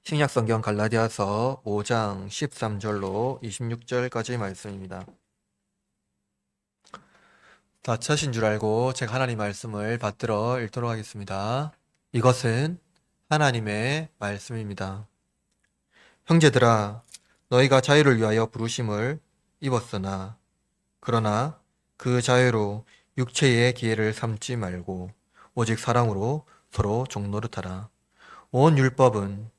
신약성경 갈라디아서 5장 13절로 26절까지 말씀입니다. 다 쳐신 줄 알고 제가 하나님 말씀을 받들어 읽도록 하겠습니다. 이것은 하나님의 말씀입니다. 형제들아, 너희가 자유를 위하여 부르심을 입었으나 그러나 그 자유로 육체의 기회를 삼지 말고 오직 사랑으로 서로 종노릇하라. 온 율법은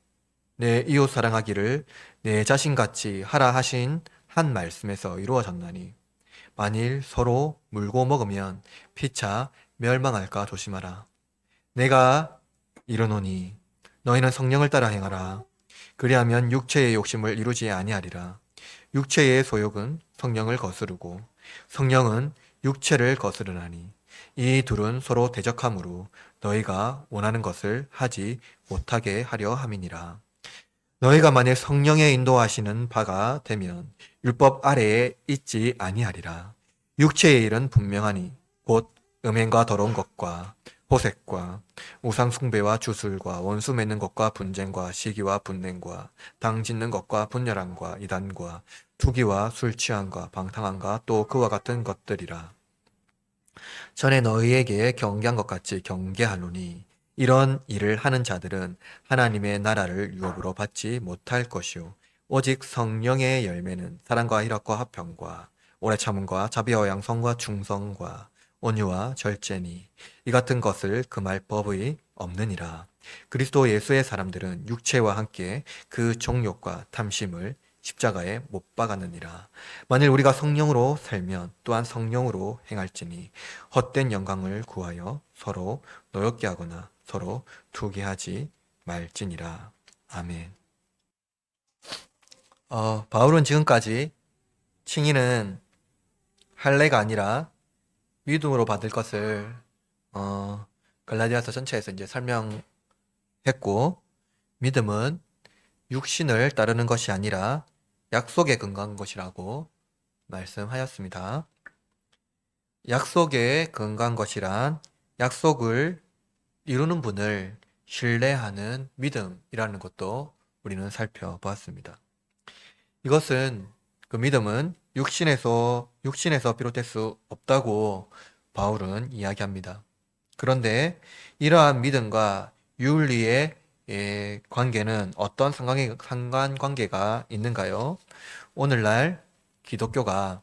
내 이웃 사랑하기를 내 자신같이 하라 하신 한 말씀에서 이루어졌나니 만일 서로 물고 먹으면 피차 멸망할까 조심하라. 내가 이르노니 너희는 성령을 따라 행하라. 그리하면 육체의 욕심을 이루지 아니하리라. 육체의 소욕은 성령을 거스르고 성령은 육체를 거스르나니 이 둘은 서로 대적하므로 너희가 원하는 것을 하지 못하게 하려 함이니라. 너희가 만일 성령의 인도하시는 바가 되면 율법 아래에 있지 아니하리라. 육체의 일은 분명하니 곧 음행과 더러운 것과 호색과 우상 숭배와 주술과 원수 맺는 것과 분쟁과 시기와 분냉과 당 짓는 것과 분열함과 이단과 투기와 술 취함과 방탕함과 또 그와 같은 것들이라. 전에 너희에게 경계한 것 같이 경계하노니 이런 일을 하는 자들은 하나님의 나라를 유업으로 받지 못할 것이요 오직 성령의 열매는 사랑과 희락과 화평과 오래 참음과 자비와 양성과 충성과 온유와 절제니 이 같은 것을 금할 법이 없느니라. 그리스도 예수의 사람들은 육체와 함께 그 정욕과 탐심을 십자가에 못 박았느니라. 만일 우리가 성령으로 살면 또한 성령으로 행할지니 헛된 영광을 구하여 서로 노엽게 하거나 서로 투기하지 말지니라. 아멘. 바울은 지금까지 칭의는 할례가 아니라 믿음으로 받을 것을 갈라디아서 전체에서 이제 설명했고, 믿음은 육신을 따르는 것이 아니라 약속에 근거한 것이라고 말씀하였습니다. 약속에 근거한 것이란 약속을 이루는 분을 신뢰하는 믿음이라는 것도 우리는 살펴보았습니다. 이것은 그 믿음은 육신에서 비롯될 수 없다고 바울은 이야기합니다. 그런데 이러한 믿음과 윤리의 관계는 어떤 상관관계가 있는가요? 오늘날 기독교가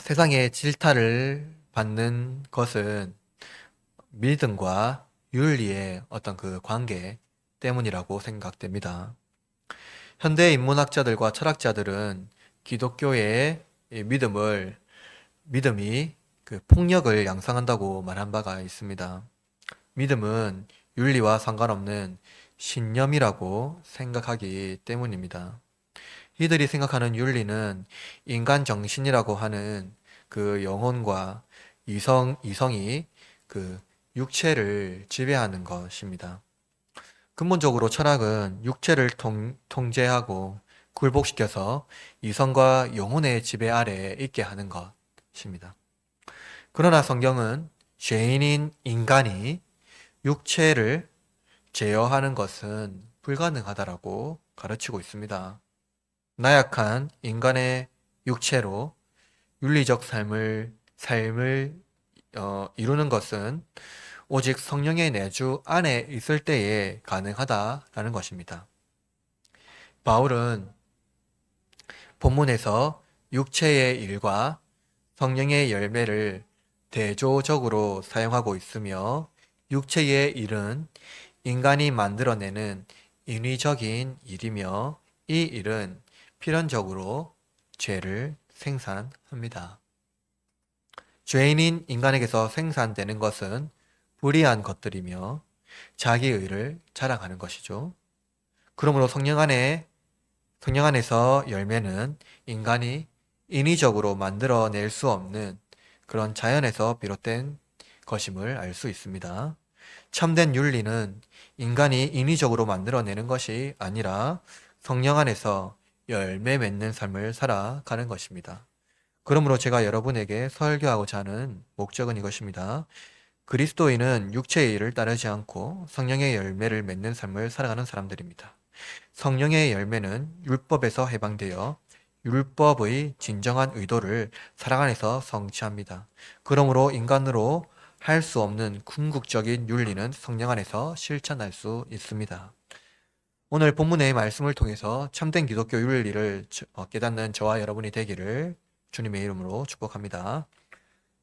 세상의 질타를 받는 것은 믿음과 윤리의 어떤 그 관계 때문이라고 생각됩니다. 현대 인문학자들과 철학자들은 기독교의 믿음이 그 폭력을 양성한다고 말한 바가 있습니다. 믿음은 윤리와 상관없는 신념이라고 생각하기 때문입니다. 이들이 생각하는 윤리는 인간 정신이라고 하는 그 영혼과 이성이 그 육체를 지배하는 것입니다. 근본적으로 철학은 육체를 통제하고 굴복시켜서 이성과 영혼의 지배 아래에 있게 하는 것입니다. 그러나 성경은 죄인인 인간이 육체를 제어하는 것은 불가능하다라고 가르치고 있습니다. 나약한 인간의 육체로 윤리적 삶을 이루는 것은 오직 성령의 내주 안에 있을 때에 가능하다라는 것입니다. 바울은 본문에서 육체의 일과 성령의 열매를 대조적으로 사용하고 있으며 육체의 일은 인간이 만들어내는 인위적인 일이며 이 일은 필연적으로 죄를 생산합니다. 죄인인 인간에게서 생산되는 것은 불의한 것들이며 자기의를 자랑하는 것이죠. 그러므로 성령 안에서 열매는 인간이 인위적으로 만들어낼 수 없는 그런 자연에서 비롯된 것임을 알 수 있습니다. 참된 윤리는 인간이 인위적으로 만들어내는 것이 아니라 성령 안에서 열매 맺는 삶을 살아가는 것입니다. 그러므로 제가 여러분에게 설교하고자 하는 목적은 이것입니다. 그리스도인은 육체의 일을 따르지 않고 성령의 열매를 맺는 삶을 살아가는 사람들입니다. 성령의 열매는 율법에서 해방되어 율법의 진정한 의도를 사랑 안에서 성취합니다. 그러므로 인간으로 할 수 없는 궁극적인 윤리는 성령 안에서 실천할 수 있습니다. 오늘 본문의 말씀을 통해서 참된 기독교 윤리를 깨닫는 저와 여러분이 되기를 주님의 이름으로 축복합니다.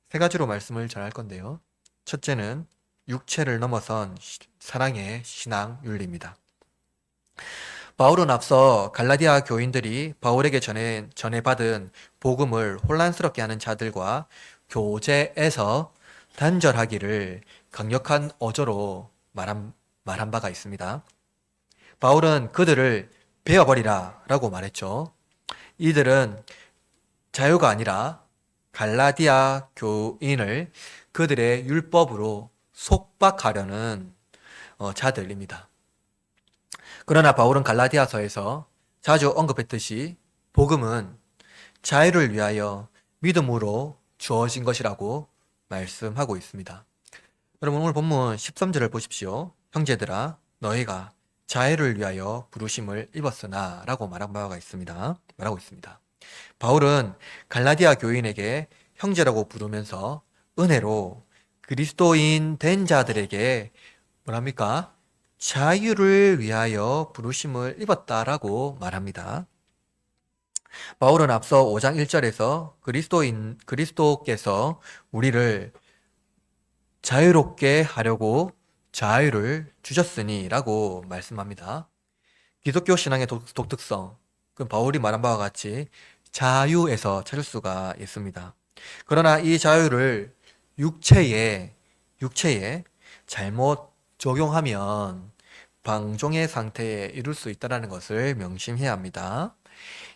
세 가지로 말씀을 전할 건데요. 첫째는 육체를 넘어선 사랑의 신앙 윤리입니다. 바울은 앞서 갈라디아 교인들이 바울에게 전해받은 복음을 혼란스럽게 하는 자들과 교제에서 단절하기를 강력한 어조로 말한 바가 있습니다. 바울은 그들을 베어버리라 라고 말했죠. 이들은 자유가 아니라 갈라디아 교인을 그들의 율법으로 속박하려는 자들입니다. 그러나 바울은 갈라디아서에서 자주 언급했듯이 복음은 자유를 위하여 믿음으로 주어진 것이라고 말씀하고 있습니다. 여러분 오늘 본문 13절을 보십시오. 형제들아 너희가 자유를 위하여 부르심을 입었으나 라고 말하고 있습니다. 바울은 갈라디아 교인에게 형제라고 부르면서 은혜로 그리스도인 된 자들에게 뭐랍니까? 자유를 위하여 부르심을 입었다라고 말합니다. 바울은 앞서 5장 1절에서 그리스도께서 우리를 자유롭게 하려고 자유를 주셨으니 라고 말씀합니다. 기독교 신앙의 독특성, 그 바울이 말한 바와 같이 자유에서 찾을 수가 있습니다. 그러나 이 자유를 육체에 잘못 적용하면 방종의 상태에 이룰 수 있다는 것을 명심해야 합니다.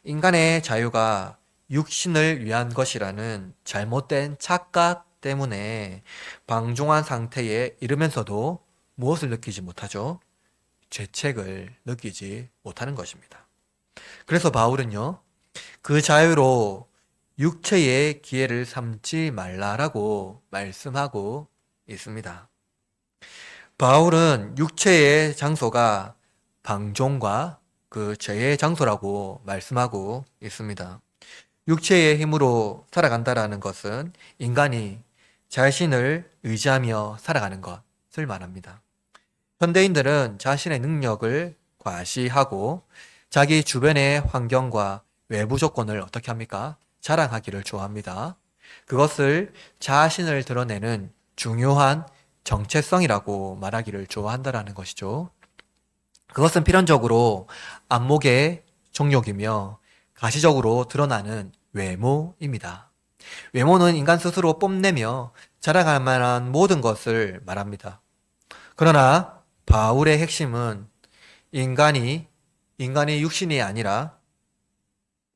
인간의 자유가 육신을 위한 것이라는 잘못된 착각 때문에 방종한 상태에 이르면서도 무엇을 느끼지 못하죠? 죄책을 느끼지 못하는 것입니다. 그래서 바울은요, 그 자유로 육체의 기회를 삼지 말라라고 말씀하고 있습니다. 바울은 육체의 장소가 방종과 그 죄의 장소라고 말씀하고 있습니다. 육체의 힘으로 살아간다라는 것은 인간이 자신을 의지하며 살아가는 것을 말합니다. 현대인들은 자신의 능력을 과시하고 자기 주변의 환경과 외부 조건을 어떻게 합니까? 자랑하기를 좋아합니다. 그것을 자신을 드러내는 중요한 정체성이라고 말하기를 좋아한다라는 것이죠. 그것은 필연적으로 안목의 종욕이며 가시적으로 드러나는 외모입니다. 외모는 인간 스스로 뽐내며 자랑할 만한 모든 것을 말합니다. 그러나 바울의 핵심은 인간이 육신이 아니라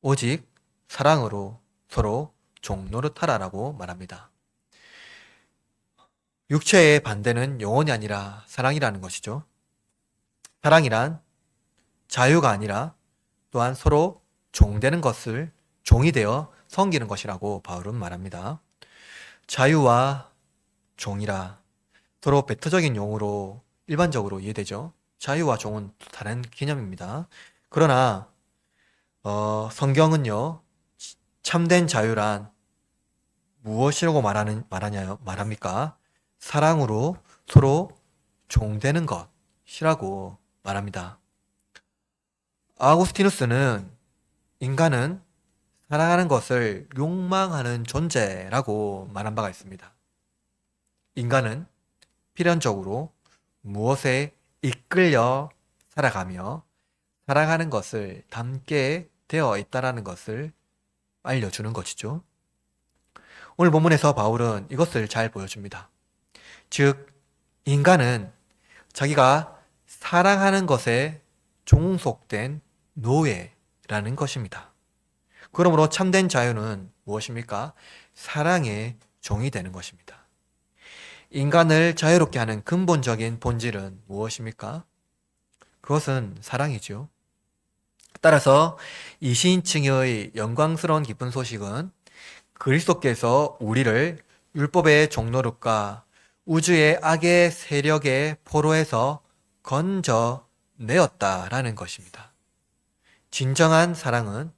오직 사랑으로 서로 종노릇하라라고 말합니다. 육체의 반대는 영혼이 아니라 사랑이라는 것이죠. 사랑이란 자유가 아니라 또한 서로 종되는 것을 종이 되어 섬기는 것이라고 바울은 말합니다. 자유와 종이라 서로 배타적인 용어로 일반적으로 이해되죠. 자유와 종은 다른 개념입니다. 그러나 성경은요, 참된 자유란 무엇이라고 말합니까? 사랑으로 서로 종되는 것이라고 말합니다. 아우구스티누스는 인간은 사랑하는 것을 욕망하는 존재라고 말한 바가 있습니다. 인간은 필연적으로 무엇에 이끌려 살아가며 사랑하는 것을 담게 되어 있다는 것을 알려주는 것이죠. 오늘 본문에서 바울은 이것을 잘 보여줍니다. 즉, 인간은 자기가 사랑하는 것에 종속된 노예라는 것입니다. 그러므로 참된 자유는 무엇입니까? 사랑의 종이 되는 것입니다. 인간을 자유롭게 하는 근본적인 본질은 무엇입니까? 그것은 사랑이죠. 따라서 이신칭의 영광스러운 기쁜 소식은 그리스도께서 우리를 율법의 종노릇과 우주의 악의 세력의 포로에서 건져내었다라는 것입니다. 진정한 사랑은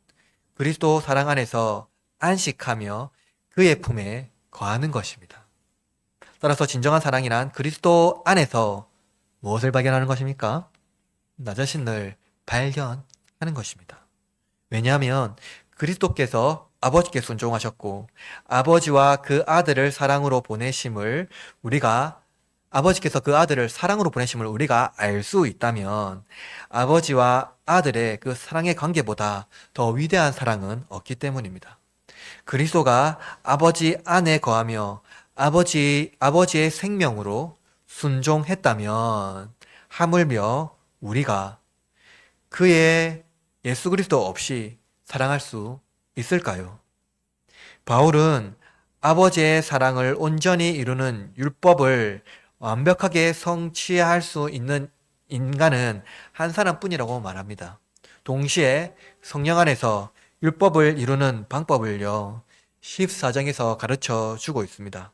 그리스도 사랑 안에서 안식하며 그의 품에 거하는 것입니다. 따라서 진정한 사랑이란 그리스도 안에서 무엇을 발견하는 것입니까? 나 자신을 발견하는 것입니다. 왜냐하면 그리스도께서 아버지께 순종하셨고 아버지와 그 아들을 사랑으로 보내심을 우리가 아버지께서 그 아들을 사랑으로 보내심을 우리가 알 수 있다면 아버지와 아들의 그 사랑의 관계보다 더 위대한 사랑은 없기 때문입니다. 그리스도가 아버지 안에 거하며 아버지의 생명으로 순종했다면 하물며 우리가 그의 예수 그리스도 없이 사랑할 수 있을까요? 바울은 아버지의 사랑을 온전히 이루는 율법을 완벽하게 성취할 수 있는 인간은 한 사람뿐이라고 말합니다. 동시에 성령 안에서 율법을 이루는 방법을요, 14장에서 가르쳐 주고 있습니다.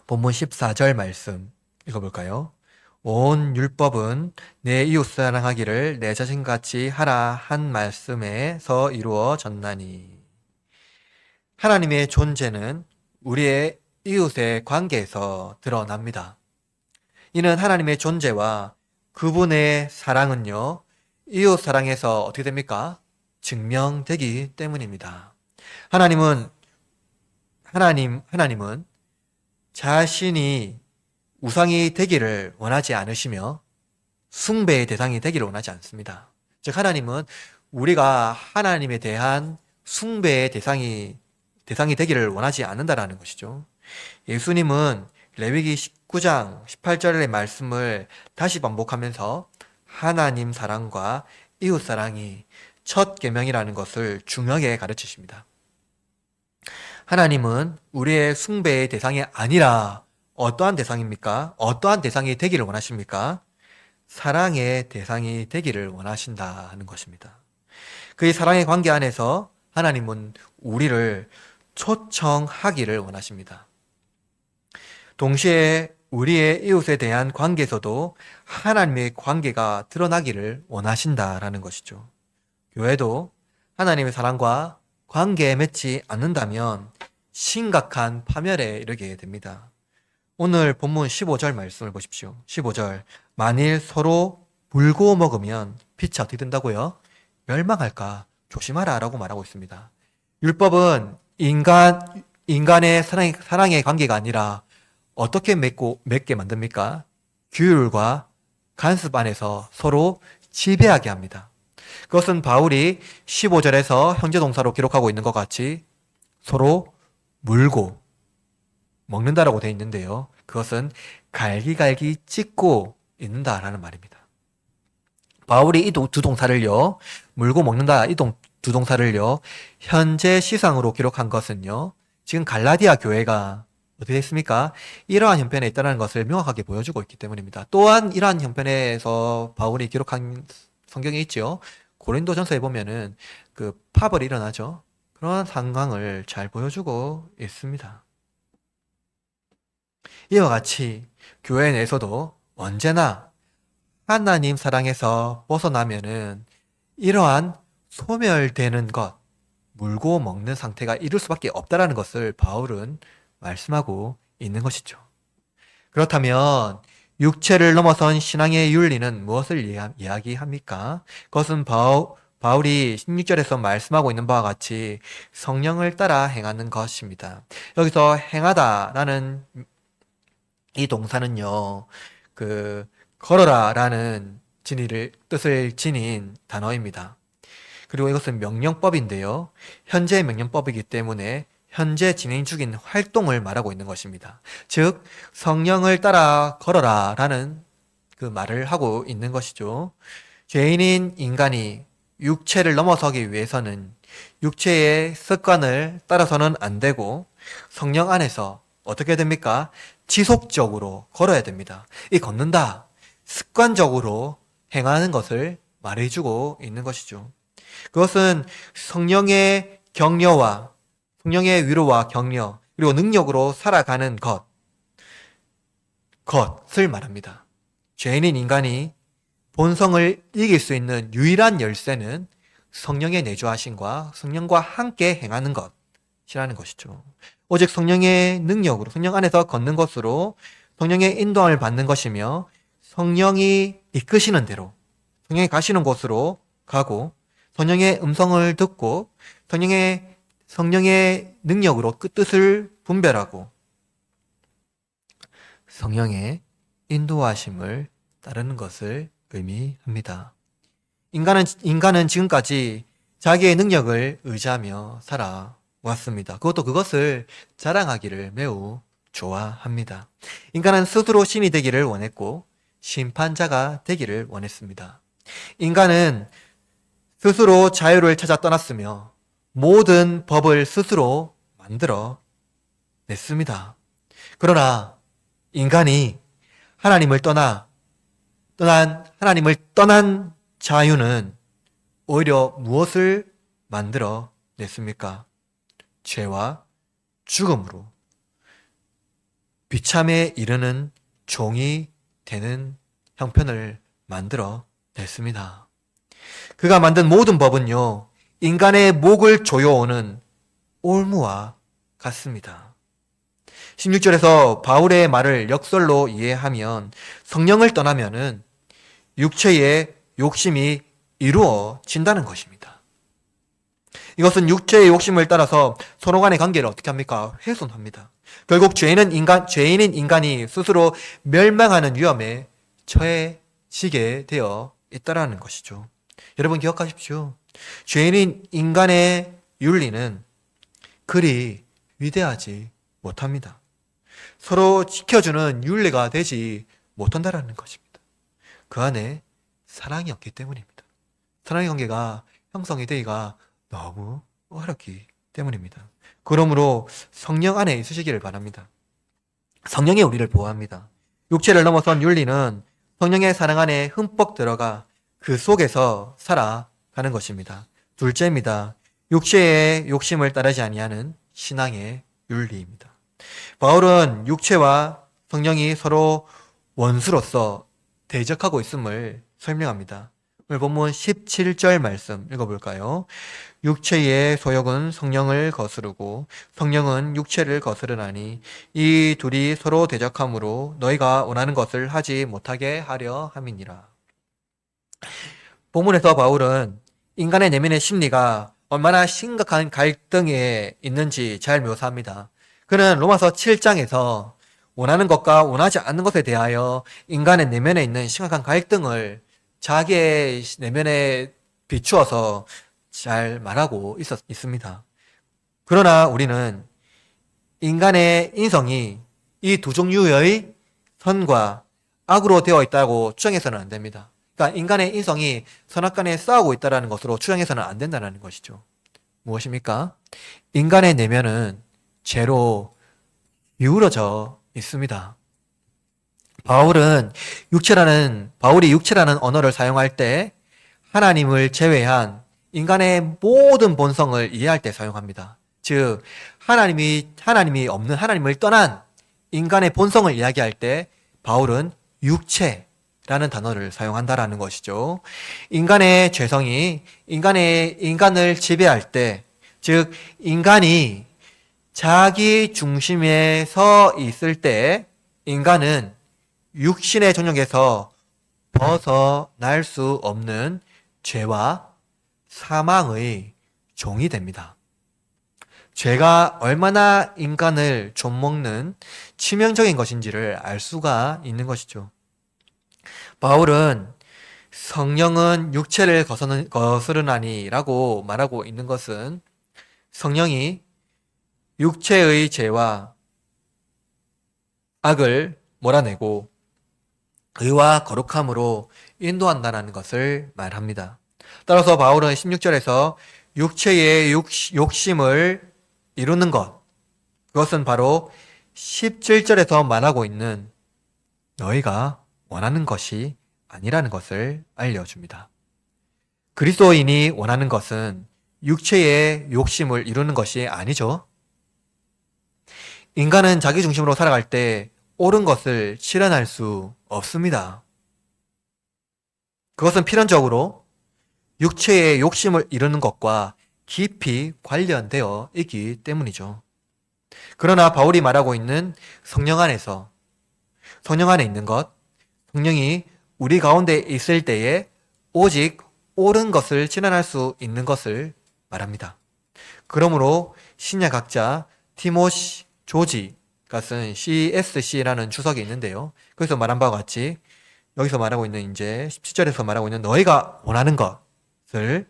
본문 14절 말씀 읽어볼까요? 온 율법은 내 이웃 사랑하기를 내 자신같이 하라 한 말씀에서 이루어졌나니. 하나님의 존재는 우리의 이웃의 관계에서 드러납니다. 이는 하나님의 존재와 그분의 사랑은요, 이웃 사랑에서 어떻게 됩니까? 증명되기 때문입니다. 하나님은 자신이 우상이 되기를 원하지 않으시며 숭배의 대상이 되기를 원하지 않습니다. 즉 하나님은 우리가 하나님에 대한 숭배의 대상이 되기를 원하지 않는다라는 것이죠. 예수님은 레위기 19장 18절의 말씀을 다시 반복하면서 하나님 사랑과 이웃 사랑이 첫 계명이라는 것을 중요하게 가르치십니다. 하나님은 우리의 숭배의 대상이 아니라 어떠한 대상입니까? 어떠한 대상이 되기를 원하십니까? 사랑의 대상이 되기를 원하신다는 것입니다. 그의 사랑의 관계 안에서 하나님은 우리를 초청하기를 원하십니다. 동시에 우리의 이웃에 대한 관계에서도 하나님의 관계가 드러나기를 원하신다라는 것이죠. 교회도 하나님의 사랑과 관계에 맺지 않는다면 심각한 파멸에 이르게 됩니다. 오늘 본문 15절 말씀을 보십시오. 15절. 만일 서로 물고 먹으면 빛이 어떻게 된다고요? 멸망할까 조심하라 라고 말하고 있습니다. 율법은 인간의 사랑의 관계가 아니라 어떻게 맺게 만듭니까? 규율과 간섭 안에서 서로 지배하게 합니다. 그것은 바울이 15절에서 현재동사로 기록하고 있는 것 같이 서로 물고 먹는다라고 되어 있는데요. 그것은 갈기갈기 찢고 있는다라는 말입니다. 바울이 이 두 동사를요, 물고 먹는다 이 두 동사를요, 현재 시상으로 기록한 것은요, 지금 갈라디아 교회가 어떻게 됐습니까? 이러한 형편에 있다는 것을 명확하게 보여주고 있기 때문입니다. 또한 이러한 형편에서 바울이 기록한 성경이 있죠. 고린도전서에 보면은 그 파벌이 일어나죠. 그런 상황을 잘 보여주고 있습니다. 이와 같이 교회 내에서도 언제나 하나님 사랑에서 벗어나면은 이러한 소멸되는 것, 물고 먹는 상태가 이룰 수밖에 없다라는 것을 바울은 말씀하고 있는 것이죠. 그렇다면 육체를 넘어선 신앙의 윤리는 무엇을 이야기합니까? 그것은 바울이 16절에서 말씀하고 있는 바와 같이 성령을 따라 행하는 것입니다. 여기서 행하다라는 이 동사는요, 걸어라라는 뜻을 지닌 단어입니다. 그리고 이것은 명령법인데요. 현재 명령법이기 때문에 현재 진행 중인 활동을 말하고 있는 것입니다. 즉, 성령을 따라 걸어라 라는 그 말을 하고 있는 것이죠. 죄인인 인간이 육체를 넘어서기 위해서는 육체의 습관을 따라서는 안 되고 성령 안에서 어떻게 됩니까? 지속적으로 걸어야 됩니다. 이 걷는다, 습관적으로 행하는 것을 말해주고 있는 것이죠. 그것은 성령의 격려와 성령의 위로와 격려, 그리고 능력으로 살아가는 것, 것을 말합니다. 죄인인 인간이 본성을 이길 수 있는 유일한 열쇠는 성령의 내주하심과 성령과 함께 행하는 것이라는 것이죠. 오직 성령의 능력으로, 성령 안에서 걷는 것으로 성령의 인도함을 받는 것이며 성령이 이끄시는 대로, 성령이 가시는 곳으로 가고 성령의 음성을 듣고 성령의 능력으로 그 뜻을 분별하고 성령의 인도하심을 따르는 것을 의미합니다. 인간은 지금까지 자기의 능력을 의지하며 살아왔습니다. 그것을 자랑하기를 매우 좋아합니다. 인간은 스스로 신이 되기를 원했고 심판자가 되기를 원했습니다. 인간은 스스로 자유를 찾아 떠났으며 모든 법을 스스로 만들어 냈습니다. 그러나 인간이 하나님을 떠난 자유는 오히려 무엇을 만들어 냈습니까? 죄와 죽음으로 비참에 이르는 종이 되는 형편을 만들어 냈습니다. 그가 만든 모든 법은요, 인간의 목을 조여오는 올무와 같습니다. 16절에서 바울의 말을 역설로 이해하면 성령을 떠나면은 육체의 욕심이 이루어진다는 것입니다. 이것은 육체의 욕심을 따라서 서로 간의 관계를 어떻게 합니까? 훼손합니다. 결국 죄인인 인간이 스스로 멸망하는 위험에 처해지게 되어 있다라는 것이죠. 여러분 기억하십시오. 죄인인 인간의 윤리는 그리 위대하지 못합니다. 서로 지켜주는 윤리가 되지 못한다라는 것입니다. 그 안에 사랑이 없기 때문입니다. 사랑의 관계가 형성이 되기가 너무 어렵기 때문입니다. 그러므로 성령 안에 있으시기를 바랍니다. 성령이 우리를 보호합니다. 육체를 넘어선 윤리는 성령의 사랑 안에 흠뻑 들어가 그 속에서 살아가는 것입니다. 둘째입니다. 육체의 욕심을 따르지 아니하는 신앙의 윤리입니다. 바울은 육체와 성령이 서로 원수로서 대적하고 있음을 설명합니다. 오늘 본문 17절 말씀 읽어볼까요? 육체의 소욕은 성령을 거스르고 성령은 육체를 거스르나니 이 둘이 서로 대적하므로 너희가 원하는 것을 하지 못하게 하려 함이니라. 본문에서 바울은 인간의 내면의 심리가 얼마나 심각한 갈등에 있는지 잘 묘사합니다. 그는 로마서 7장에서 원하는 것과 원하지 않는 것에 대하여 인간의 내면에 있는 심각한 갈등을 자기의 내면에 비추어서 잘 말하고 있습니다. 그러나 우리는 인간의 인성이 이 두 종류의 선과 악으로 되어 있다고 추정해서는 안 됩니다. 그러니까 인간의 인성이 선악간에 싸우고 있다는 것으로 추정해서는 안 된다는 것이죠. 무엇입니까? 인간의 내면은 죄로 기울어져 있습니다. 바울이 육체라는 언어를 사용할 때 하나님을 제외한 인간의 모든 본성을 이해할 때 사용합니다. 즉, 하나님이 없는 하나님을 떠난 인간의 본성을 이야기할 때 바울은 육체라는 단어를 사용한다라는 것이죠. 인간의 죄성이 인간을 지배할 때, 즉, 인간이 자기 중심에 서 있을 때 인간은 육신의 정욕에서 벗어날 수 없는 죄와 사망의 종이 됩니다. 죄가 얼마나 인간을 좀먹는 치명적인 것인지를 알 수가 있는 것이죠. 바울은 성령은 육체를 거스르나니라고 말하고 있는 것은 성령이 육체의 죄와 악을 몰아내고 의와 거룩함으로 인도한다는 것을 말합니다. 따라서 바울은 16절에서 육체의 욕심을 이루는 것, 그것은 바로 17절에서 말하고 있는 너희가 원하는 것이 아니라는 것을 알려줍니다. 그리스도인이 원하는 것은 육체의 욕심을 이루는 것이 아니죠. 인간은 자기 중심으로 살아갈 때 옳은 것을 실현할 수 없습니다. 그것은 필연적으로 육체의 욕심을 이루는 것과 깊이 관련되어 있기 때문이죠. 그러나 바울이 말하고 있는 성령 안에 있는 것, 성령이 우리 가운데 있을 때에 오직 옳은 것을 실현할 수 있는 것을 말합니다. 그러므로 신약학자 티모시 조지가 쓴 CSC라는 주석이 있는데요. 거기서 말한 바와 같이 여기서 말하고 있는 이제 17절에서 말하고 있는 너희가 원하는 것을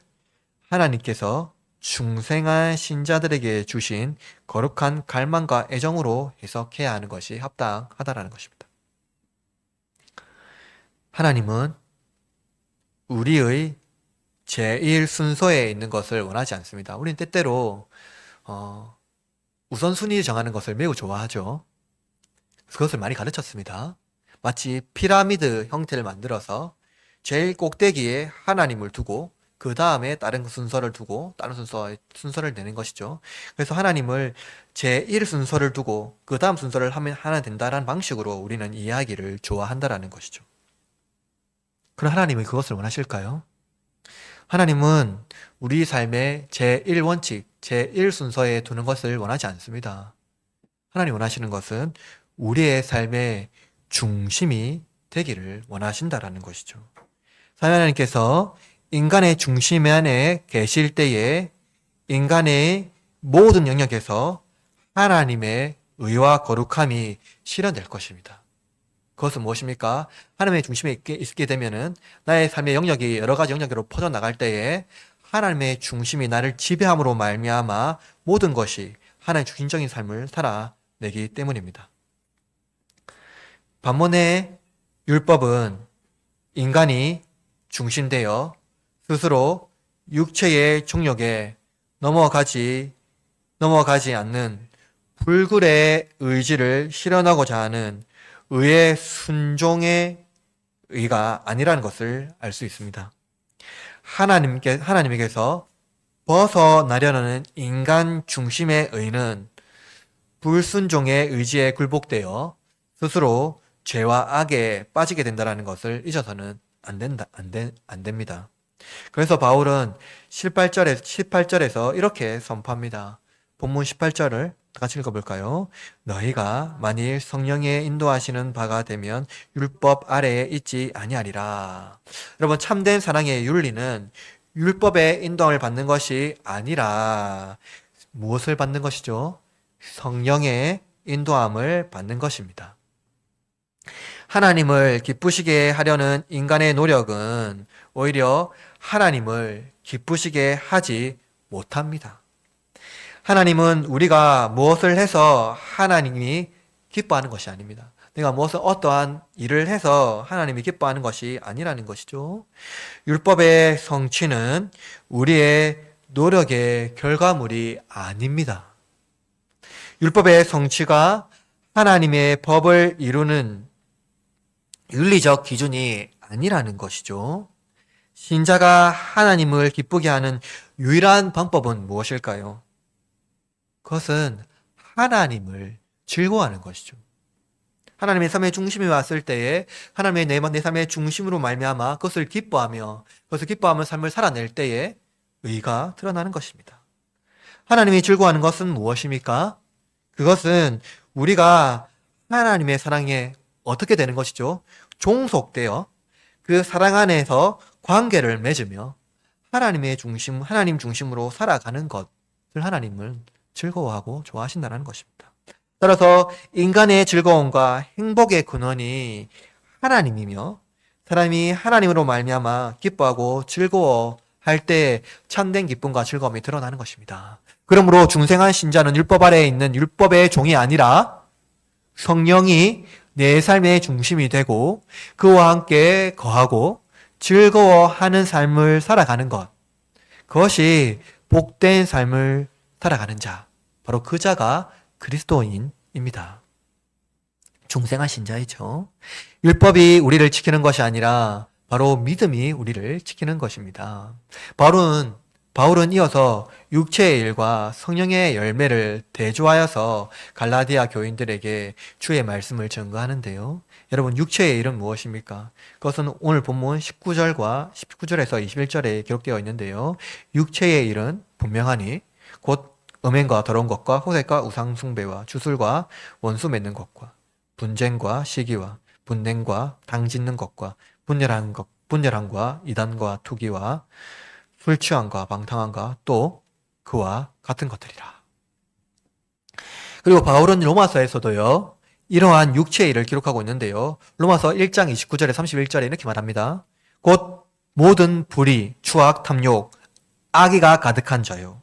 하나님께서 중생한 신자들에게 주신 거룩한 갈망과 애정으로 해석해야 하는 것이 합당하다라는 것입니다. 하나님은 우리의 제일 순서에 있는 것을 원하지 않습니다. 우리는 때때로 우선순위 정하는 것을 매우 좋아하죠. 그것을 많이 가르쳤습니다. 마치 피라미드 형태를 만들어서 제일 꼭대기에 하나님을 두고 그 다음에 다른 순서를 두고 다른 순서를 내는 것이죠. 그래서 하나님을 제1 순서를 두고 그 다음 순서를 하면 하나 된다라는 방식으로 우리는 이해하기를 좋아한다라는 것이죠. 그럼 하나님이 그것을 원하실까요? 하나님은 우리 삶의 제1원칙, 제1순서에 두는 것을 원하지 않습니다. 하나님 원하시는 것은 우리의 삶의 중심이 되기를 원하신다라는 것이죠. 하나님께서 인간의 중심 안에 계실 때에 인간의 모든 영역에서 하나님의 의와 거룩함이 실현될 것입니다. 그것은 무엇입니까? 하나님의 중심에 있게 되면은 나의 삶의 영역이 여러 가지 영역으로 퍼져나갈 때에 하나님의 중심이 나를 지배함으로 말미암아 모든 것이 하나님의 중심적인 삶을 살아내기 때문입니다. 반면에 율법은 인간이 중심되어 스스로 육체의 종력에 넘어가지 않는 불굴의 의지를 실현하고자 하는 의의 순종의 의가 아니라는 것을 알 수 있습니다. 하나님께서 벗어나려는 인간 중심의 의는 불순종의 의지에 굴복되어 스스로 죄와 악에 빠지게 된다는 것을 잊어서는 안 됩니다. 그래서 바울은 18절에서 이렇게 선포합니다. 본문 18절을 같이 읽어볼까요? 너희가 만일 성령의 인도하시는 바가 되면 율법 아래에 있지 아니하리라. 여러분, 참된 사랑의 윤리는 율법의 인도함을 받는 것이 아니라 무엇을 받는 것이죠? 성령의 인도함을 받는 것입니다. 하나님을 기쁘시게 하려는 인간의 노력은 오히려 하나님을 기쁘시게 하지 못합니다. 하나님은 우리가 무엇을 해서 하나님이 기뻐하는 것이 아닙니다. 내가 어떠한 일을 해서 하나님이 기뻐하는 것이 아니라는 것이죠. 율법의 성취는 우리의 노력의 결과물이 아닙니다. 율법의 성취가 하나님의 법을 이루는 윤리적 기준이 아니라는 것이죠. 신자가 하나님을 기쁘게 하는 유일한 방법은 무엇일까요? 그것은 하나님을 즐거워하는 것이죠. 하나님의 삶의 중심이 왔을 때에 하나님의 내 삶의 중심으로 말미암아 그것을 기뻐하며 삶을 살아낼 때에 의가 드러나는 것입니다. 하나님이 즐거워하는 것은 무엇입니까? 그것은 우리가 하나님의 사랑에 어떻게 되는 것이죠? 종속되어 그 사랑 안에서 관계를 맺으며 하나님 중심으로 살아가는 것을 하나님은 즐거워하고 좋아하신다는 것입니다. 따라서 인간의 즐거움과 행복의 근원이 하나님이며 사람이 하나님으로 말미암아 기뻐하고 즐거워할 때 참된 기쁨과 즐거움이 드러나는 것입니다. 그러므로 중생한 신자는 율법 아래에 있는 율법의 종이 아니라 성령이 내 삶의 중심이 되고 그와 함께 거하고 즐거워하는 삶을 살아가는 것, 그것이 복된 삶을 살아가는 자, 바로 그 자가 그리스도인입니다. 중생한 신자이죠. 율법이 우리를 지키는 것이 아니라 바로 믿음이 우리를 지키는 것입니다. 바울은 바울은 이어서 육체의 일과 성령의 열매를 대조하여서 갈라디아 교인들에게 주의 말씀을 증거하는데요. 여러분, 육체의 일은 무엇입니까? 그것은 오늘 본문 19절에서 21절에 기록되어 있는데요. 육체의 일은 분명하니 곧 음행과 더러운 것과 호색과 우상숭배와 주술과 원수 맺는 것과 분쟁과 시기와 분냉과 당짓는 것과 분열함과 이단과 투기와 술 취함과 방탕함과 또 그와 같은 것들이라. 그리고 바울은 로마서에서도요, 이러한 육체의 일을 기록하고 있는데요. 로마서 1장 29절에 31절에 이렇게 말합니다. 곧 모든 불의, 추악, 탐욕, 악의가 가득한 자요.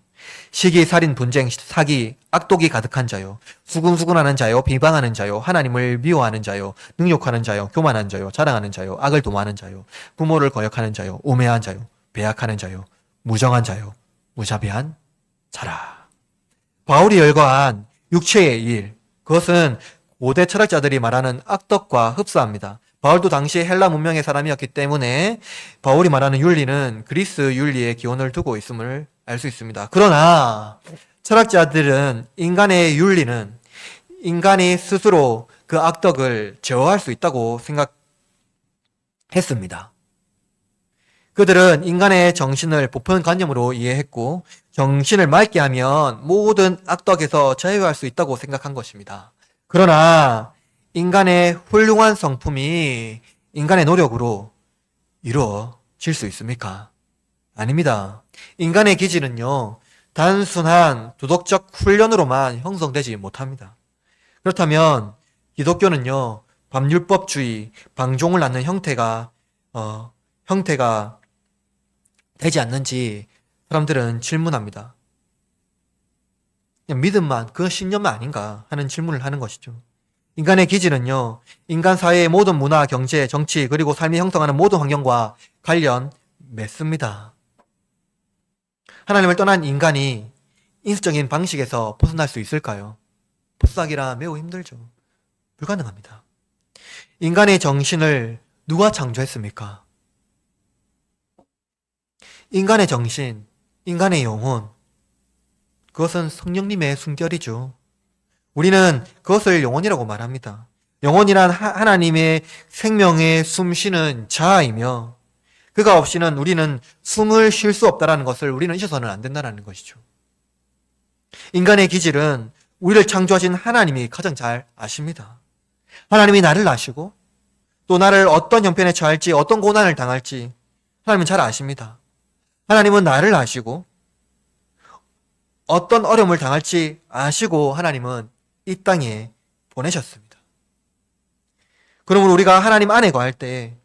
시기, 살인, 분쟁, 사기, 악독이 가득한 자요. 수군수군하는 자요. 비방하는 자요. 하나님을 미워하는 자요. 능욕하는 자요. 교만한 자요. 자랑하는 자요. 악을 도모하는 자요. 부모를 거역하는 자요. 우매한 자요. 배약하는 자요. 무정한 자요. 무자비한 자라. 바울이 열거한 육체의 일, 그것은 고대 철학자들이 말하는 악덕과 흡사합니다. 바울도 당시 헬라 문명의 사람이었기 때문에 바울이 말하는 윤리는 그리스 윤리의 기원을 두고 있음을 알 수 있습니다. 그러나 철학자들은 인간의 윤리는 인간이 스스로 그 악덕을 제어할 수 있다고 생각했습니다. 그들은 인간의 정신을 보편관념으로 이해했고 정신을 맑게 하면 모든 악덕에서 자유할 수 있다고 생각한 것입니다. 그러나 인간의 훌륭한 성품이 인간의 노력으로 이루어질 수 있습니까? 아닙니다. 인간의 기질은요, 단순한 도덕적 훈련으로만 형성되지 못합니다. 그렇다면 기독교는요, 법률법주의, 방종을 낳는 형태가 되지 않는지 사람들은 질문합니다. 그냥 믿음만, 그건 신념만 아닌가 하는 질문을 하는 것이죠. 인간의 기질은요, 인간 사회의 모든 문화, 경제, 정치, 그리고 삶이 형성하는 모든 환경과 관련 맺습니다. 하나님을 떠난 인간이 인수적인 방식에서 벗어날 수 있을까요? 벗어나기라 매우 힘들죠. 불가능합니다. 인간의 정신을 누가 창조했습니까? 인간의 정신, 인간의 영혼, 그것은 성령님의 순결이죠. 우리는 그것을 영혼이라고 말합니다. 영혼이란 하나님의 생명의 숨쉬는 자아이며 그가 없이는 우리는 숨을 쉴 수 없다는 것을 우리는 잊어서는 안 된다는 것이죠. 인간의 기질은 우리를 창조하신 하나님이 가장 잘 아십니다. 하나님이 나를 아시고 또 나를 어떤 형편에 처할지 어떤 고난을 당할지 하나님은 잘 아십니다. 하나님은 나를 아시고 어떤 어려움을 당할지 아시고 하나님은 이 땅에 보내셨습니다. 그러므로 우리가 하나님 안에 거할 때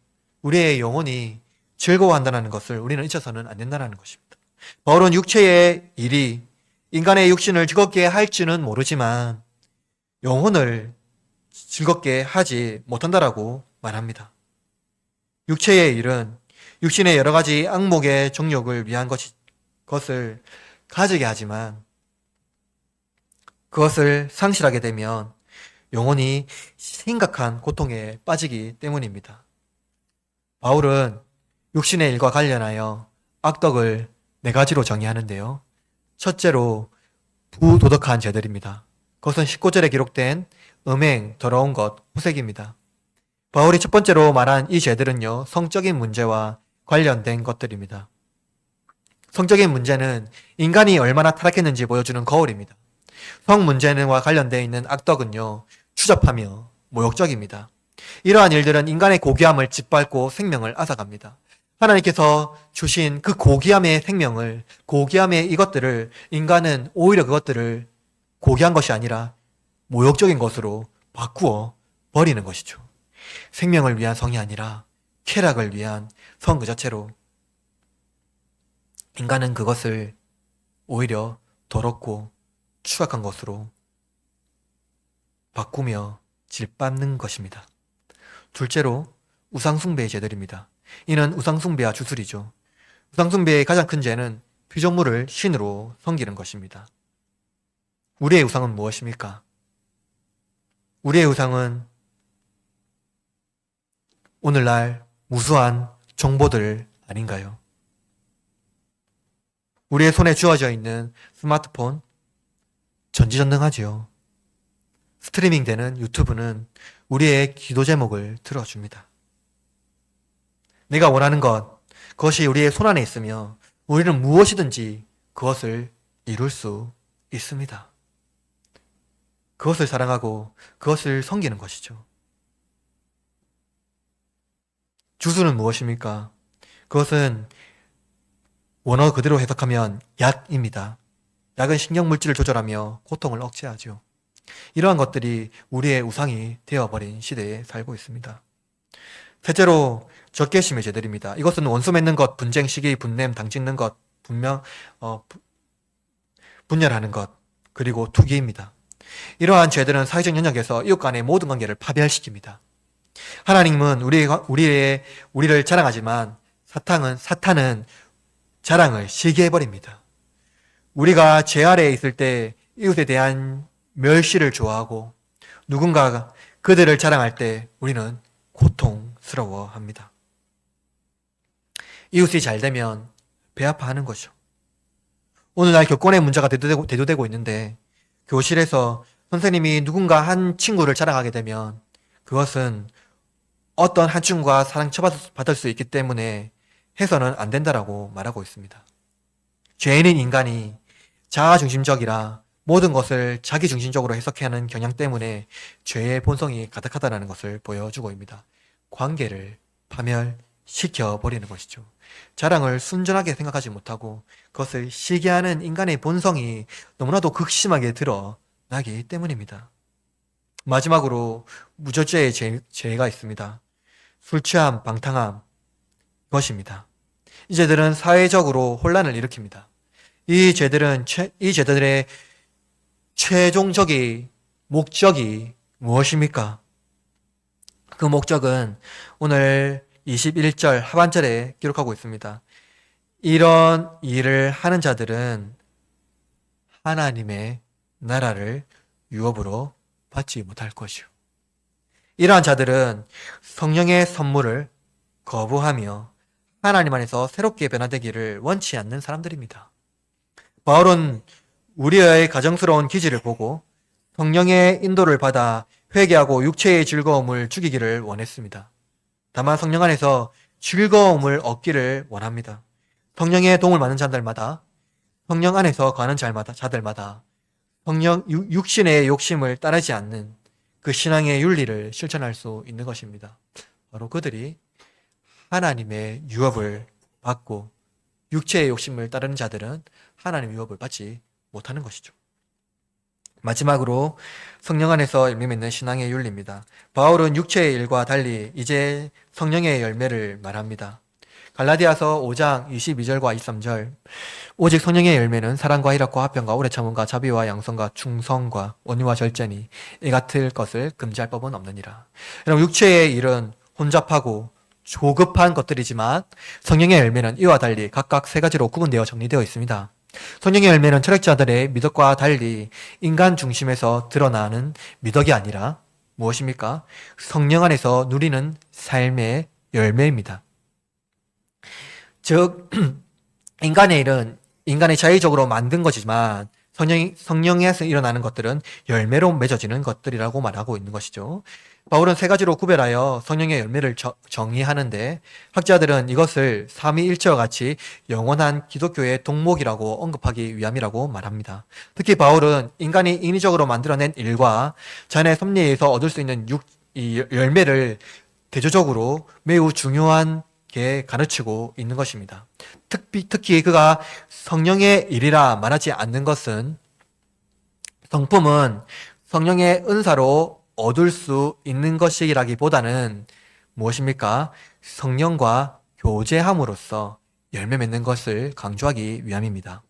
우리의 영혼이 즐거워한다는 것을 우리는 잊어서는 안 된다는 것입니다. 바울은 육체의 일이 인간의 육신을 즐겁게 할지는 모르지만 영혼을 즐겁게 하지 못한다라고 말합니다. 육체의 일은 육신의 여러 가지 악목의 정욕을 위한 것을 가지게 하지만 그것을 상실하게 되면 영혼이 심각한 고통에 빠지기 때문입니다. 바울은 육신의 일과 관련하여 악덕을 4가지로 정의하는데요. 첫째로 부도덕한 죄들입니다. 그것은 19절에 기록된 음행, 더러운 것, 호색입니다. 바울이 첫 번째로 말한 이 죄들은요, 성적인 문제와 관련된 것들입니다. 성적인 문제는 인간이 얼마나 타락했는지 보여주는 거울입니다. 성 문제와 관련되어 있는 악덕은요, 추잡하며 모욕적입니다. 이러한 일들은 인간의 고귀함을 짓밟고 생명을 앗아갑니다. 하나님께서 주신 그 고귀함의 생명을, 고귀함의 이것들을 인간은 오히려 그것들을 고귀한 것이 아니라 모욕적인 것으로 바꾸어 버리는 것이죠. 생명을 위한 성이 아니라 쾌락을 위한 성 그 자체로 인간은 그것을 오히려 더럽고 추악한 것으로 바꾸며 짓밟는 것입니다. 둘째로 우상숭배의 죄들입니다. 이는 우상숭배와 주술이죠. 우상숭배의 가장 큰 죄는 피조물을 신으로 섬기는 것입니다. 우리의 우상은 무엇입니까? 우리의 우상은 오늘날 무수한 정보들 아닌가요? 우리의 손에 쥐어져 있는 스마트폰 전지전능하지요. 스트리밍 되는 유튜브는 우리의 기도 제목을 들어줍니다. 내가 원하는 것, 그것이 우리의 손안에 있으며 우리는 무엇이든지 그것을 이룰 수 있습니다. 그것을 사랑하고 그것을 섬기는 것이죠. 주술은 무엇입니까? 그것은 원어 그대로 해석하면 약입니다. 약은 신경물질을 조절하며 고통을 억제하죠. 이러한 것들이 우리의 우상이 되어버린 시대에 살고 있습니다. 셋째로 적개심의 죄들입니다. 이것은 원수 맺는 것, 분쟁, 시기, 분냄, 당 찍는 것, 분열하는 것, 그리고 투기입니다. 이러한 죄들은 사회적 영역에서 이웃 간의 모든 관계를 파멸시킵니다. 하나님은 우리를 자랑하지만 사탄은 자랑을 시기해버립니다. 우리가 죄 아래에 있을 때 이웃에 대한 멸시를 좋아하고 누군가가 그들을 자랑할 때 우리는 고통스러워합니다. 이웃이 잘 되면 배 아파하는 거죠. 오늘날 교권의 문제가 대두되고 있는데 교실에서 선생님이 누군가 한 친구를 자랑하게 되면 그것은 어떤 한 친구가 상처받을 수 있기 때문에 해서는 안 된다라고 말하고 있습니다. 죄인인 인간이 자아중심적이라 모든 것을 자기중심적으로 해석해야 하는 경향 때문에 죄의 본성이 가득하다는 것을 보여주고 있습니다. 관계를 파멸시켜버리는 것이죠. 자랑을 순전하게 생각하지 못하고 그것을 시기하는 인간의 본성이 너무나도 극심하게 드러나기 때문입니다. 마지막으로 무저죄의 죄가 있습니다. 술 취함, 방탕함, 것입니다. 이 죄들은 사회적으로 혼란을 일으킵니다. 이 죄들의 최종적인 목적이 무엇입니까? 그 목적은 오늘 21절 하반절에 기록하고 있습니다. 이런 일을 하는 자들은 하나님의 나라를 유업으로 받지 못할 것이요. 이러한 자들은 성령의 선물을 거부하며 하나님 안에서 새롭게 변화되기를 원치 않는 사람들입니다. 바울은 우리의 가정스러운 기질을 보고 성령의 인도를 받아 회개하고 육체의 즐거움을 죽이기를 원했습니다. 다만 성령 안에서 즐거움을 얻기를 원합니다. 성령의 도움을 받는 자들마다, 성령 안에서 가는 자들마다 육신의 욕심을 따르지 않는 그 신앙의 윤리를 실천할 수 있는 것입니다. 바로 그들이 하나님의 유업을 받고 육체의 욕심을 따르는 자들은 하나님의 유업을 받지 못하는 것이죠. 마지막으로 성령 안에서 열매 맺는 신앙의 윤리입니다. 바울은 육체의 일과 달리 이제 성령의 열매를 말합니다. 갈라디아서 5장 22절과 23절 오직 성령의 열매는 사랑과 희락과 화평과 오래 참음과 자비와 양선과 충성과 온유와 절제니 이 같을 것을 금지할 법은 없느니라. 여러분 육체의 일은 혼잡하고 조급한 것들이지만 성령의 열매는 이와 달리 각각 세 가지로 구분되어 정리되어 있습니다. 성령의 열매는 철학자들의 미덕과 달리 인간 중심에서 드러나는 미덕이 아니라 무엇입니까? 성령 안에서 누리는 삶의 열매입니다. 즉 인간의 일은 인간이 자의적으로 만든 것이지만 성령에서 일어나는 것들은 열매로 맺어지는 것들이라고 말하고 있는 것이죠. 바울은 세 가지로 구별하여 성령의 열매를 정의하는데 학자들은 이것을 삼위일체와 같이 영원한 기독교의 동목이라고 언급하기 위함이라고 말합니다. 특히 바울은 인간이 인위적으로 만들어낸 일과 자연의 섭리에서 얻을 수 있는 이 열매를 대조적으로 매우 중요하게 가르치고 있는 것입니다. 특히 그가 성령의 일이라 말하지 않는 것은 성품은 성령의 은사로 얻을 수 있는 것이라기보다는 무엇입니까? 성령과 교제함으로써 열매 맺는 것을 강조하기 위함입니다.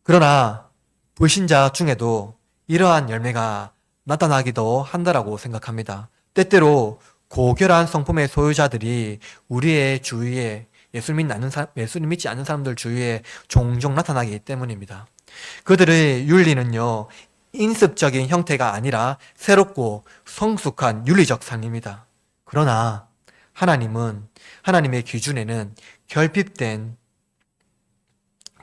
그러나 불신자 중에도 이러한 열매가 나타나기도 한다라고 생각합니다. 때때로 고결한 성품의 소유자들이 우리의 주위에 예수를 믿지 않는 사람들 주위에 종종 나타나기 때문입니다. 그들의 윤리는요, 인습적인 형태가 아니라 새롭고 성숙한 윤리적 삶입니다. 그러나 하나님의 기준에는 결핍된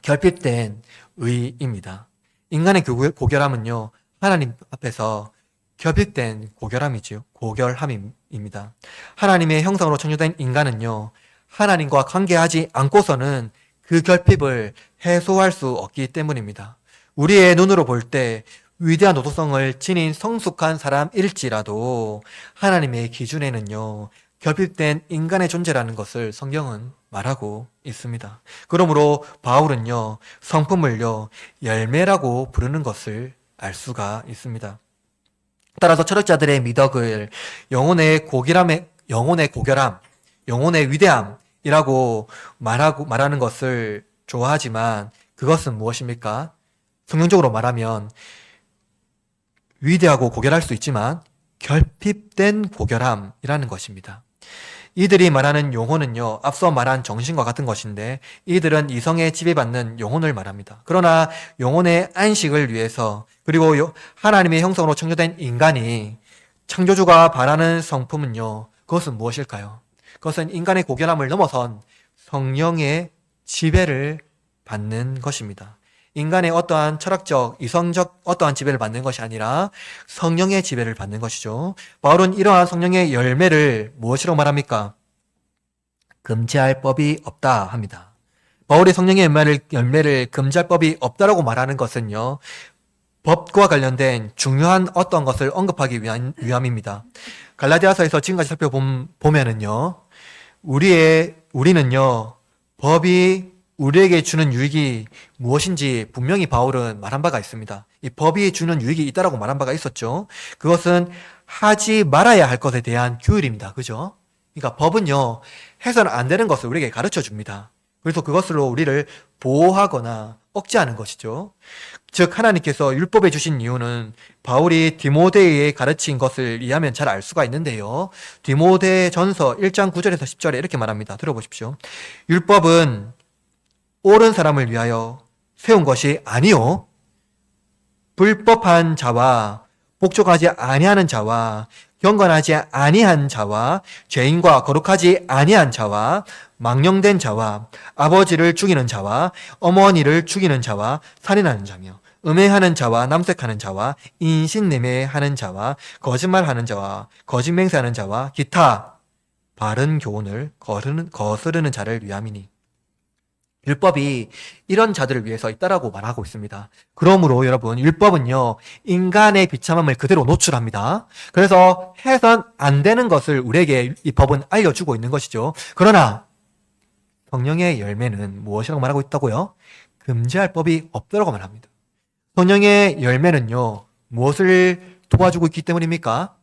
결핍된 의입니다. 인간의 고결함은요, 하나님 앞에서 결핍된 고결함이지요. 고결함입니다. 하나님의 형상으로 창조된 인간은요, 하나님과 관계하지 않고서는 그 결핍을 해소할 수 없기 때문입니다. 우리의 눈으로 볼 때 위대한 도덕성을 지닌 성숙한 사람일지라도 하나님의 기준에는요, 결핍된 인간의 존재라는 것을 성경은 말하고 있습니다. 그러므로 바울은요, 성품을요, 열매라고 부르는 것을 알 수가 있습니다. 따라서 철학자들의 미덕을 영혼의 고결함, 영혼의 위대함이라고 말하는 것을 좋아하지만 그것은 무엇입니까? 성경적으로 말하면 위대하고 고결할 수 있지만 결핍된 고결함이라는 것입니다. 이들이 말하는 영혼은요, 앞서 말한 정신과 같은 것인데 이들은 이성에 지배받는 영혼을 말합니다. 그러나 영혼의 안식을 위해서 그리고 하나님의 형상으로 창조된 인간이 창조주가 바라는 성품은요, 그것은 무엇일까요? 그것은 인간의 고결함을 넘어선 성령의 지배를 받는 것입니다. 인간의 어떠한 철학적, 이성적 어떠한 지배를 받는 것이 아니라 성령의 지배를 받는 것이죠. 바울은 이러한 성령의 열매를 무엇이라고 말합니까? 금지할 법이 없다 합니다. 바울이 성령의 열매를 금지할 법이 없다라고 말하는 것은요, 법과 관련된 중요한 어떤 것을 언급하기 위함입니다. 갈라디아서에서 지금까지 살펴보면은요, 우리는요, 법이 우리에게 주는 유익이 무엇인지 분명히 바울은 말한 바가 있습니다. 이 법이 주는 유익이 있다라고 말한 바가 있었죠. 그것은 하지 말아야 할 것에 대한 규율입니다. 그죠? 그러니까 법은요, 해서는 안 되는 것을 우리에게 가르쳐 줍니다. 그래서 그것으로 우리를 보호하거나 억제하는 것이죠. 즉 하나님께서 율법에 주신 이유는 바울이 디모데에 가르친 것을 이해하면 잘 알 수가 있는데요. 디모데전서 1장 9절에서 10절에 이렇게 말합니다. 들어보십시오. 율법은 옳은 사람을 위하여 세운 것이 아니요 불법한 자와 복종하지 아니하는 자와 경건하지 아니한 자와 죄인과 거룩하지 아니한 자와 망령된 자와 아버지를 죽이는 자와 어머니를 죽이는 자와 살인하는 자며 음행하는 자와 남색하는 자와 인신매매하는 자와 거짓말하는 자와 거짓 맹세하는 자와 기타 바른 교훈을 거스르는 자를 위함이니 율법이 이런 자들을 위해서 있다라고 말하고 있습니다. 그러므로 여러분, 율법은요, 인간의 비참함을 그대로 노출합니다. 그래서 해선 안 되는 것을 우리에게 이 법은 알려주고 있는 것이죠. 그러나 성령의 열매는 무엇이라고 말하고 있다고요? 금지할 법이 없다라고 말합니다. 성령의 열매는요, 무엇을 도와주고 있기 때문입니까?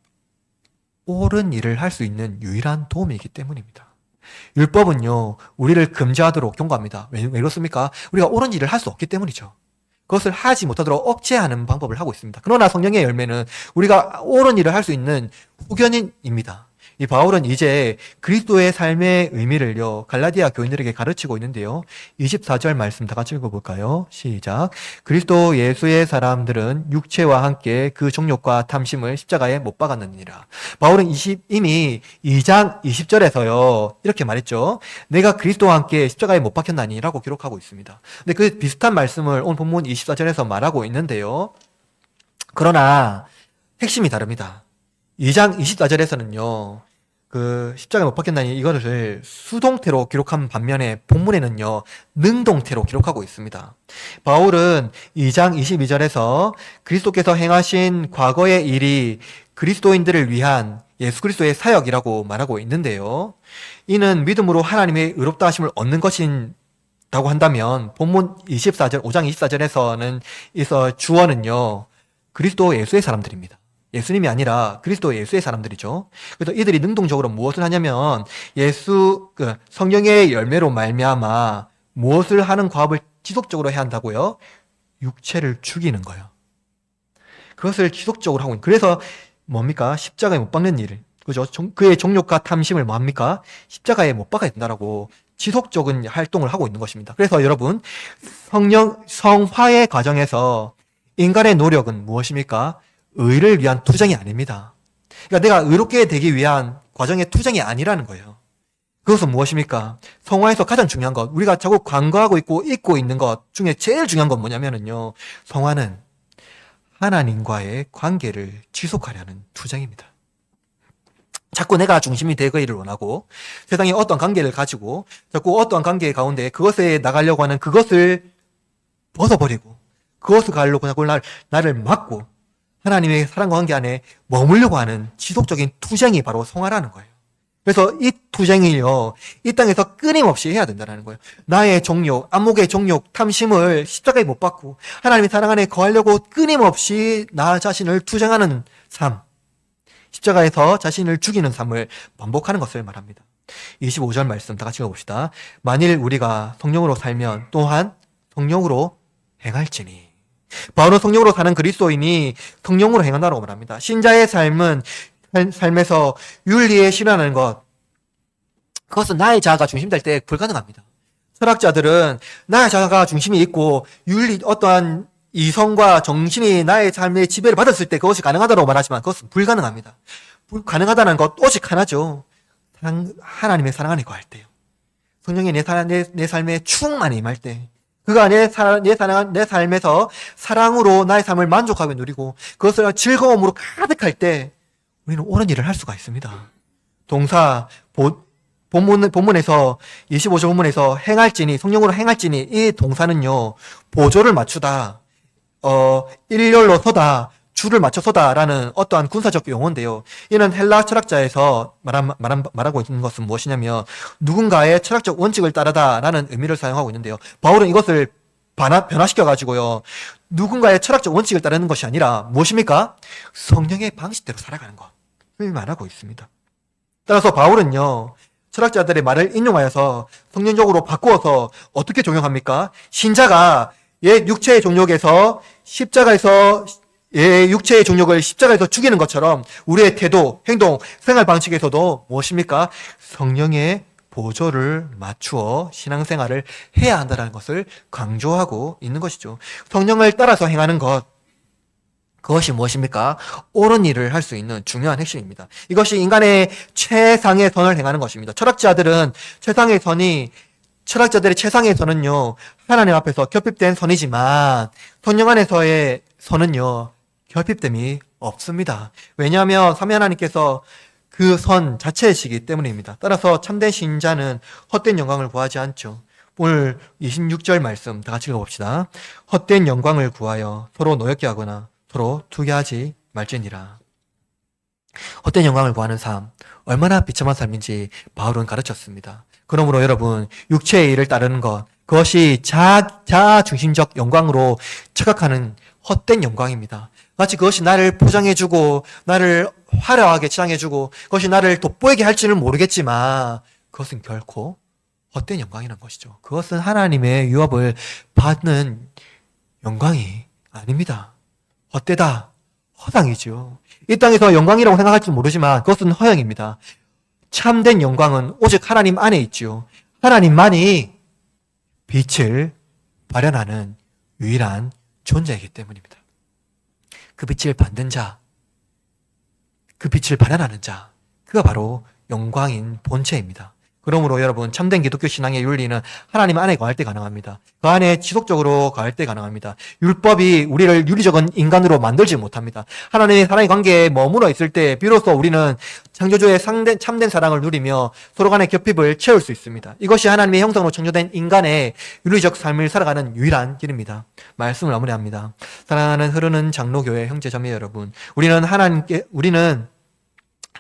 옳은 일을 할 수 있는 유일한 도움이기 때문입니다. 율법은요, 우리를 금지하도록 경고합니다. 왜 그렇습니까? 우리가 옳은 일을 할 수 없기 때문이죠. 그것을 하지 못하도록 억제하는 방법을 하고 있습니다. 그러나 성령의 열매는 우리가 옳은 일을 할 수 있는 후견인입니다. 이 바울은 이제 그리스도의 삶의 의미를요, 갈라디아 교인들에게 가르치고 있는데요. 24절 말씀 다 같이 읽어볼까요? 시작. 그리스도 예수의 사람들은 육체와 함께 그 정욕과 탐심을 십자가에 못 박았느니라. 바울은 이미 2장 20절에서요, 이렇게 말했죠. 내가 그리스도와 함께 십자가에 못 박혔나니 라고 기록하고 있습니다. 근데 그 비슷한 말씀을 오늘 본문 24절에서 말하고 있는데요. 그러나 핵심이 다릅니다. 2장 24절에서는요, 그 십자가에 못 박혔나니 이것을 수동태로 기록한 반면에 본문에는요, 능동태로 기록하고 있습니다. 바울은 2장 22절에서 그리스도께서 행하신 과거의 일이 그리스도인들을 위한 예수 그리스도의 사역이라고 말하고 있는데요. 이는 믿음으로 하나님의 의롭다 하심을 얻는 것이다고 한다면 본문 24절, 5장 24절에서는 주어는요, 그리스도 예수의 사람들입니다. 예수님이 아니라 그리스도 예수의 사람들이죠. 그래서 이들이 능동적으로 무엇을 하냐면 성령의 열매로 말미암아 무엇을 하는 과업을 지속적으로 해야 한다고요? 육체를 죽이는 거예요. 그것을 지속적으로 하고 있는. 그래서 뭡니까? 십자가에 못 박는 일. 그죠? 그의 정욕과 탐심을 뭡니까? 십자가에 못 박아야 된다라고 지속적인 활동을 하고 있는 것입니다. 그래서 여러분, 성화의 과정에서 인간의 노력은 무엇입니까? 의를 위한 투쟁이 아닙니다. 그러니까 내가 의롭게 되기 위한 과정의 투쟁이 아니라는 거예요. 그것은 무엇입니까? 성화에서 가장 중요한 것, 우리가 자꾸 간과하고 있고 잊고 있는 것 중에 제일 중요한 건 뭐냐면요. 성화는 하나님과의 관계를 지속하려는 투쟁입니다. 자꾸 내가 중심이 되기를 원하고 세상에 어떤 관계를 가지고 자꾸 어떠한 관계 가운데 그것에 나가려고 하는 그것을 벗어버리고 그것을 가려고 자꾸 나를 막고 하나님의 사랑과 관계 안에 머물려고 하는 지속적인 투쟁이 바로 성화라는 거예요. 그래서 이 투쟁을요, 이 땅에서 끊임없이 해야 된다는 거예요. 나의 정욕, 안목의 정욕, 탐심을 십자가에 못 박고 하나님의 사랑 안에 거하려고 끊임없이 나 자신을 투쟁하는 삶, 십자가에서 자신을 죽이는 삶을 반복하는 것을 말합니다. 25절 말씀 다 같이 읽어봅시다. 만일 우리가 성령으로 살면 또한 성령으로 행할지니. 바울은 성령으로 사는 그리스도인이 성령으로 행한다고 말합니다. 신자의 삶에서 윤리에 실현하는 것, 그것은 나의 자아가 중심될 때 불가능합니다. 철학자들은 나의 자아가 중심이 있고 윤리, 어떠한 이성과 정신이 나의 삶의 지배를 받았을 때 그것이 가능하다고 말하지만 그것은 불가능합니다. 가능하다는 것 오직 하나죠. 하나님의 사랑 안에 거할 때요. 성령이 내 삶에 충만히 임할 때, 그가 내 삶에서 사랑으로 나의 삶을 만족하게 누리고 그것을 즐거움으로 가득할 때 우리는 옳은 일을 할 수가 있습니다. 동사 본문에서 25절 본문에서 행할지니, 성령으로 행할지니, 이 동사는요 보조를 맞추다, 일렬로 서다, 줄을 맞춰 서다라는 어떠한 군사적 용어인데요. 이는 헬라 철학자에서 말하고 있는 것은 무엇이냐면 누군가의 철학적 원칙을 따르다라는 의미를 사용하고 있는데요. 바울은 이것을 변화시켜가지고요, 누군가의 철학적 원칙을 따르는 것이 아니라 무엇입니까? 성령의 방식대로 살아가는 것을 말하고 있습니다. 따라서 바울은요, 철학자들의 말을 인용하여서 성령적으로 바꾸어서 어떻게 적용합니까? 신자가 옛 육체의 종욕에서 육체의 종욕을 십자가에서 죽이는 것처럼 우리의 태도, 행동, 생활 방식에서도 무엇입니까? 성령의 보조를 맞추어 신앙생활을 해야 한다는 것을 강조하고 있는 것이죠. 성령을 따라서 행하는 것, 그것이 무엇입니까? 옳은 일을 할 수 있는 중요한 핵심입니다. 이것이 인간의 최상의 선을 행하는 것입니다. 철학자들의 최상의 선은요, 하나님 앞에서 결핍된 선이지만 성령 안에서의 선은요, 결핍됨이 없습니다. 왜냐하면 삼위 하나님께서 그 선 자체이시기 때문입니다. 따라서 참된 신자는 헛된 영광을 구하지 않죠. 오늘 26절 말씀 다 같이 읽어봅시다. 헛된 영광을 구하여 서로 노엽게 하거나 서로 투기하지 말지니라. 헛된 영광을 구하는 삶, 얼마나 비참한 삶인지 바울은 가르쳤습니다. 그러므로 여러분, 육체의 일을 따르는 것, 그것이 자아 중심적 영광으로 착각하는 헛된 영광입니다. 마치 그것이 나를 포장해주고 나를 화려하게 치장해주고 그것이 나를 돋보이게 할지는 모르겠지만 그것은 결코 헛된 영광이라는 것이죠. 그것은 하나님의 유업을 받는 영광이 아닙니다. 헛되다, 허당이죠. 이 땅에서 영광이라고 생각할지 모르지만 그것은 허영입니다. 참된 영광은 오직 하나님 안에 있지요. 하나님만이 빛을 발현하는 유일한 존재이기 때문입니다. 그 빛을 받는 자, 그 빛을 발현하는 자, 그가 바로 영광인 본체입니다. 그러므로 여러분, 참된 기독교 신앙의 윤리는 하나님 안에 거할 때 가능합니다. 그 안에 지속적으로 거할 때 가능합니다. 율법이 우리를 윤리적인 인간으로 만들지 못합니다. 하나님의 사랑의 관계에 머물러 있을 때 비로소 우리는 창조주의 참된 사랑을 누리며 서로 간의 결핍을 채울 수 있습니다. 이것이 하나님의 형상으로 창조된 인간의 윤리적 삶을 살아가는 유일한 길입니다. 말씀을 마무리합니다. 사랑하는 흐르는 장로교회 형제자매 여러분, 우리는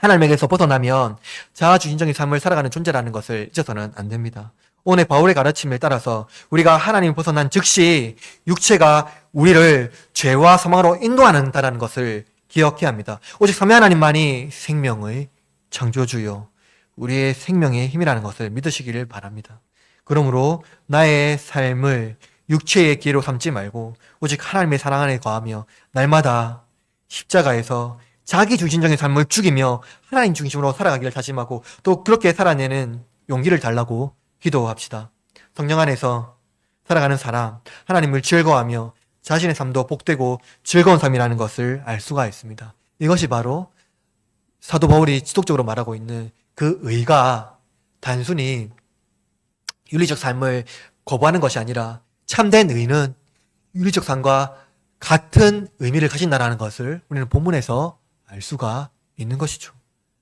하나님에게서 벗어나면 자아중심적인 삶을 살아가는 존재라는 것을 잊어서는 안 됩니다. 오늘 바울의 가르침에 따라서 우리가 하나님 벗어난 즉시 육체가 우리를 죄와 사망으로 인도하는다는 것을 기억해야 합니다. 오직 삼위 하나님만이 생명의 창조주요 우리의 생명의 힘이라는 것을 믿으시기를 바랍니다. 그러므로 나의 삶을 육체의 길로 삼지 말고 오직 하나님의 사랑 안에 거하며 날마다 십자가에서 자기 중심적인 삶을 죽이며 하나님 중심으로 살아가기를 다짐하고 또 그렇게 살아내는 용기를 달라고 기도합시다. 성령 안에서 살아가는 사람, 하나님을 즐거워하며 자신의 삶도 복되고 즐거운 삶이라는 것을 알 수가 있습니다. 이것이 바로 사도 바울이 지속적으로 말하고 있는 그 의가 단순히 윤리적 삶을 거부하는 것이 아니라 참된 의는 윤리적 삶과 같은 의미를 가진다는 것을 우리는 본문에서 알 수가 있는 것이죠.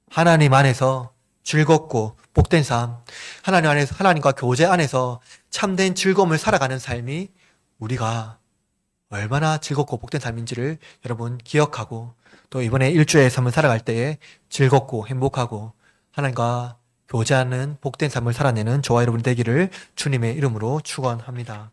하나님 안에서 즐겁고 복된 삶, 하나님 안에서, 하나님과 교제 안에서 참된 즐거움을 살아가는 삶이 우리가 얼마나 즐겁고 복된 삶인지를 여러분 기억하고, 또 이번에 일주의 삶을 살아갈 때에 즐겁고 행복하고 하나님과 교제하는 복된 삶을 살아내는 저와 여러분 되기를 주님의 이름으로 축원합니다.